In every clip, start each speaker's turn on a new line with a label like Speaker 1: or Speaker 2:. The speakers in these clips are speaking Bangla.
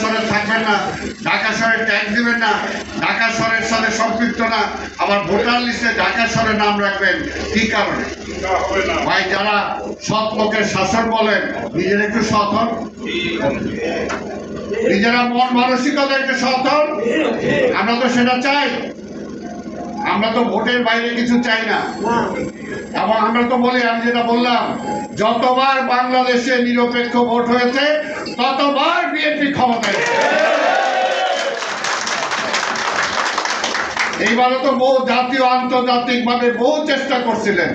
Speaker 1: শহরে থাকবেন না, ঢাকা শহরে ট্যাক্স দিবেন না, ঢাকা শহরের সাথে সম্পৃক্ত না, আবার ভোটার লিস্টে ঢাকা শহরে নাম রাখবেন। কি কারণে? ভাই, যারা সৎ লোকের শাসন বলেন, নিজের একটু সৎ হন, নিজেরা মন মানসিকতা একটু সৎ হন। আমরা তো সেটা চাই, আমরা তো ভোটের বাইরে কিছু চাই না। এবং আমরা তো বলি, আমি যেটা বললাম, যতবার বাংলাদেশে নিরপেক্ষ ভোট হয়েছে ততবার বিএনপি ক্ষমতায়। এইবারে তো বহু জাতীয় আন্তর্জাতিক ভাবে বহু চেষ্টা করছিলেন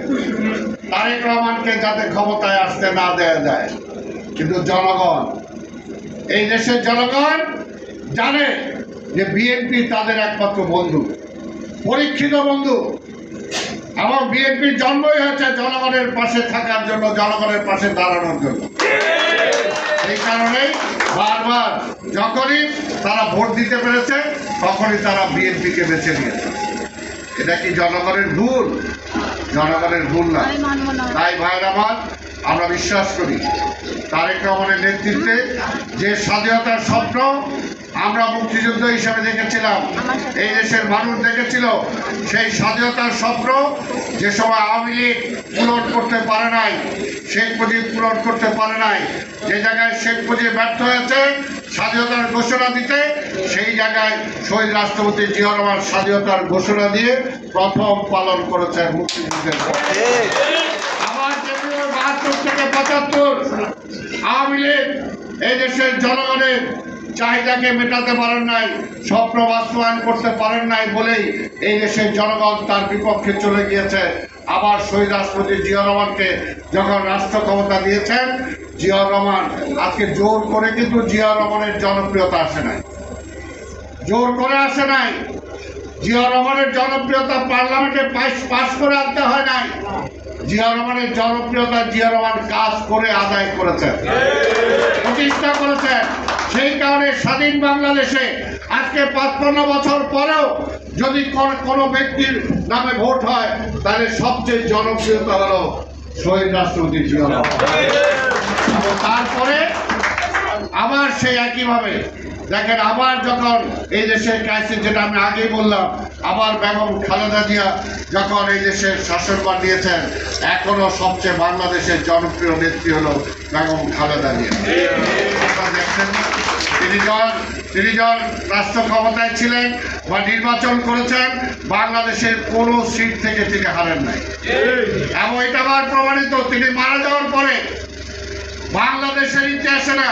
Speaker 1: তারেক রহমানকে যাতে ক্ষমতায় আসতে না দেওয়া যায়, কিন্তু জনগণ, এই দেশের জনগণ জানে যে বিএনপি তাদের একমাত্র বন্ধু, পরীক্ষিত বন্ধু। এবং বিএনপির জন্মই হয়েছে জনগণের পাশে থাকার জন্য, জনগণের পাশে দাঁড়ানোর জন্য। এই কারণেই বারবার যখনই তারা ভোট দিতে পেরেছে তখনই তারা বিএনপিকে বেছে নিয়েছে। এটা কি জনগণের ভুল? জনগণের ভুল না। তাই ভাইয়ের আমার, আমরা বিশ্বাস করি তারেক রহমানের নেতৃত্বে যে স্বাধীনতার স্বপ্ন আমরা মুক্তিযুদ্ধ হিসাবে দেখেছিলাম, এই দেশের মানুষ দেখেছিল, সেই স্বাধীনতার স্বপ্ন যে সময় আওয়ামী লীগ পূরণ করতে পারে নাই, শেখ মুজিব পূরণ করতে পারে নাই, যে জায়গায় শেখ মুজিব ব্যর্থ হয়েছে স্বাধীনতার ঘোষণা দিতে, সেই জায়গায় শহীদ রাষ্ট্রপতি জিয়া রহমান স্বাধীনতার ঘোষণা দিয়ে প্রথম পালন করেছেন মুক্তিযুদ্ধের। আবার ৭২ থেকে ৭৫ আওয়ামী লীগ এই দেশের জনগণের চাহিদাকে মেটাতে পারেন নাই, স্বপ্ন বাস্তবায়ন করতে পারেন নাই বলেই এই দেশের জনগণ তার বিপক্ষে চলে গিয়েছে। আবার শহীদ রাষ্ট্রপতি জিয়া রহমানকে যখন রাষ্ট্র ক্ষমতা দিয়েছেন, জিয়া রহমান আজকে জোর করে, কিন্তু জিয়া রহমানের জনপ্রিয়তা আসে নাই, জোর করে আসে নাই। জিয়া রহমানের জনপ্রিয়তা পার্লামেন্টে পাস করে আনতে হয় নাই। জিয়া রহমানের জনপ্রিয়তা জিয়া রহমান কাজ করে আদায় করেছেন, প্রতিষ্ঠা করেছেন। সেই কারণে স্বাধীন বাংলাদেশে আজকে ৫৫ বছর পরেও যদি কোনো ব্যক্তির নামে ভোট হয়, তাহলে সবচেয়ে জনপ্রিয়তা হলো শহীদ রাষ্ট্রপতি জিয়া রহমান। তারপরে আবার সেই একইভাবে দেখেন, আবার যখন এই দেশের ক্রাইসিস, যেটা আমি আগেই বললাম, আবার বেগম খালেদা জিয়া যখন এই দেশের শাসনভার নিয়েছেন, এখনো সবচেয়ে বাংলাদেশের জনপ্রিয় নেত্রী হলো বেগম খালেদা জিয়া। দেখছেন, তিনি যখন রাষ্ট্র ক্ষমতায় ছিলেন বা নির্বাচন করেছেন, বাংলাদেশের কোনো সিট থেকে তিনি হারেন নাই। এবং এটা আবার প্রমাণিত, তিনি মারা যাওয়ার পরে বাংলাদেশের ইতিহাসে না